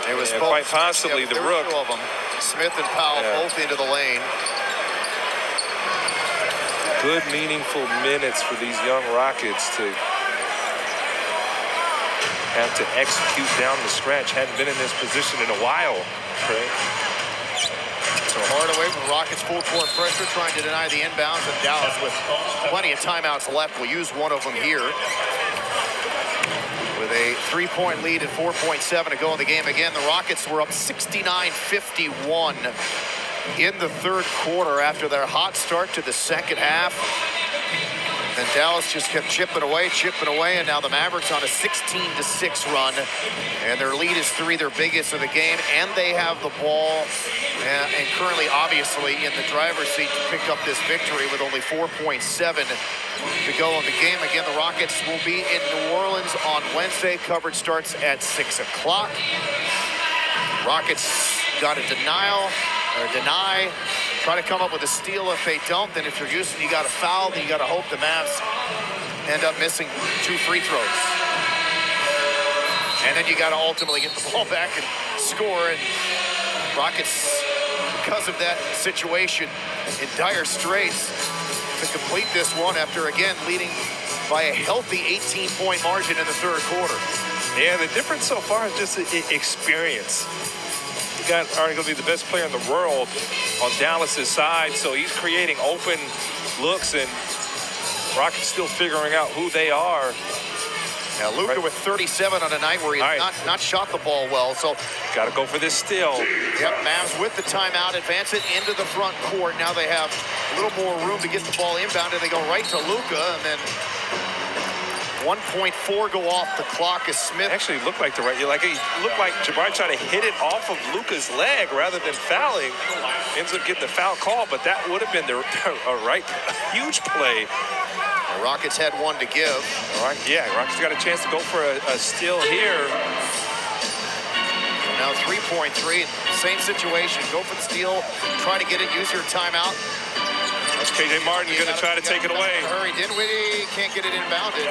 It was quite possibly the rook. Two of them. Smith and Powell both into the lane. Good, meaningful minutes for these young Rockets to have to execute down the stretch. Hadn't been in this position in a while, Craig. So Hardaway from Rockets full court pressure trying to deny the inbounds, and Dallas with plenty of timeouts left will use one of them here. With a 3-point lead and 4.7 to go in the game. Again, the Rockets were up 69-51 in the third quarter after their hot start to the second half. And Dallas just kept chipping away, and now the Mavericks on a 16-6 run. And their lead is 3, their biggest of the game, and they have the ball and currently, obviously, in the driver's seat to pick up this victory with only 4.7 to go in the game. Again, the Rockets will be in New Orleans on Wednesday. Coverage starts at 6 o'clock. Rockets got a deny. Try to come up with a steal. If they don't, then if you're Houston, you got a foul. Then you got to hope the Mavs end up missing 2 free throws. And then you got to ultimately get the ball back and score. And Rockets, because of that situation, in dire straits to complete this one after, again, leading by a healthy 18-point margin in the third quarter. Yeah, the difference so far is just experience. You got arguably the best player in the world on Dallas's side, so he's creating open looks, and Rockets still figuring out who they are. Now Luka with 37 on a night where he has not shot the ball well, so got to go for this steal. Yep, Mavs with the timeout, advance it into the front court. Now they have a little more room to get the ball inbounded. They go right to Luka, and then 1.4 go off the clock as Smith. Actually looked like it looked like Jabari tried to hit it off of Luka's leg rather than fouling. Ends up getting the foul call, but that would have been a huge play. The Rockets had one to give. All right, yeah, Rockets got a chance to go for a steal here. Now 3.3, same situation. Go for the steal, try to get it, use your timeout. That's KJ Martin going to try to take it away. Hurry, Dinwiddie can't get it inbounded.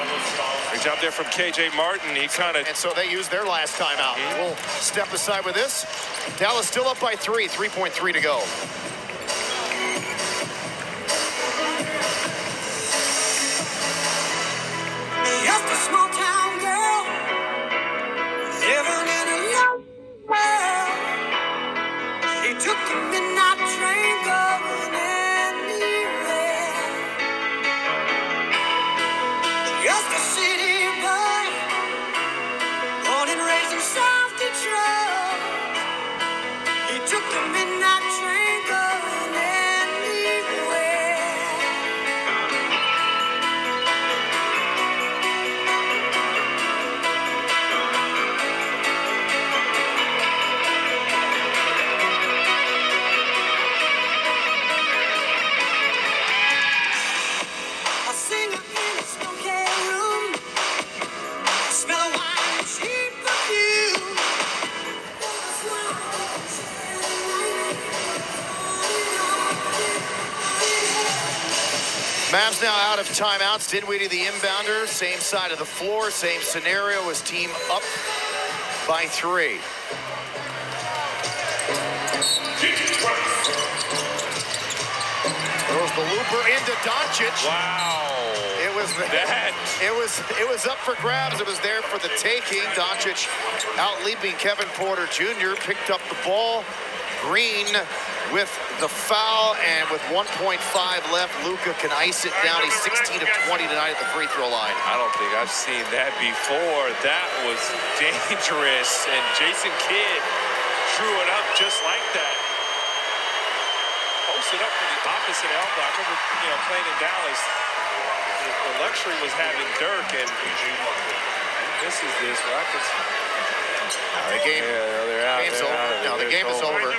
Great job there from KJ Martin. He kind of... And so they used their last timeout. We'll step aside with this. Dallas still up by 3, 3.3 to go. Just a small town girl living in a young world. She took the midnight train going anywhere. Just a city boy, born and raised in South Detroit. He took the midnight train going anywhere. Mavs now out of timeouts. Dinwiddie the inbounder, same side of the floor, same scenario as team up by 3. Throws the looper into Doncic. Wow. It was up for grabs. It was there for the taking. Doncic out-leaping Kevin Porter Jr. picked up the ball. Green with the foul, and with 1.5 left, Luka can ice it down. He's 16 of 20 tonight at the free throw line. I don't think I've seen that before. That was dangerous, and Jason Kidd drew it up just like that. Posted up from the opposite elbow. I remember, playing in Dallas. The luxury was having Dirk, and this is this Rockets. The game, the game is over.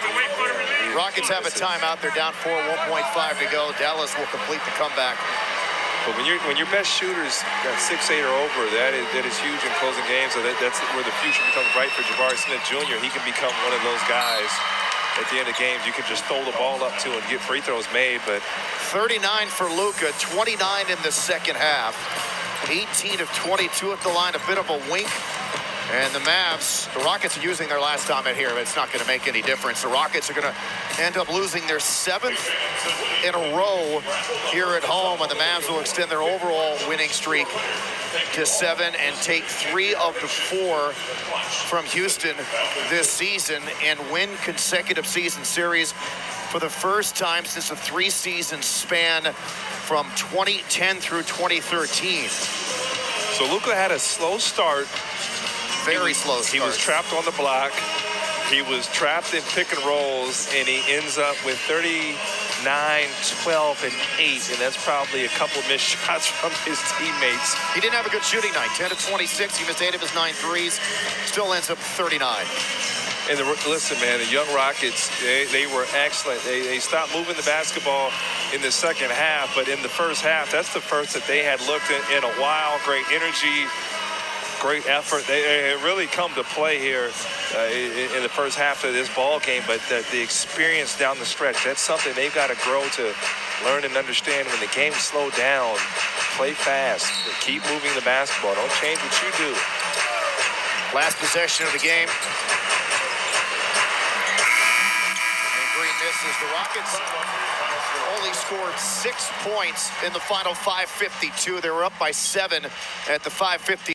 Rockets have a timeout. They're down 4, 1.5 to go. Dallas will complete the comeback. But when your best shooters got 6-8 or over, that is huge in closing games. So that's where the future becomes bright for Jabari Smith Jr. He can become one of those guys at the end of games you can just throw the ball up to and get free throws made. But 39 for Luka, 29 in the second half. 18 of 22 at the line, a bit of a wink And the Mavs, the Rockets are using their last time out here, but it's not going to make any difference. The Rockets are going to end up losing their 7th in a row here at home, and the Mavs will extend their overall winning streak to 7 and take 3 of the 4 from Houston this season and win consecutive season series for the first time since a 3-season span from 2010 through 2013. So Luka had a slow start. Very slow start. He was trapped on the block. He was trapped in pick and rolls, and he ends up with 39, 12, and 8, and that's probably a couple missed shots from his teammates. He didn't have a good shooting night. 10 of 26. He missed 8 of his 9 threes. Still ends up 39. And listen, man, the young Rockets, they were excellent. They stopped moving the basketball in the second half, but in the first half, that's the first that they had looked in a while. Great energy, great effort. They really come to play here in the first half of this ball game, but the experience down the stretch, that's something they've got to grow to learn and understand. When the game slowed down, play fast, keep moving the basketball. Don't change what you do. Last possession of the game. And Green misses. The Rockets only scored 6 points in the final 5:52. They were up by 7 at the 5:50.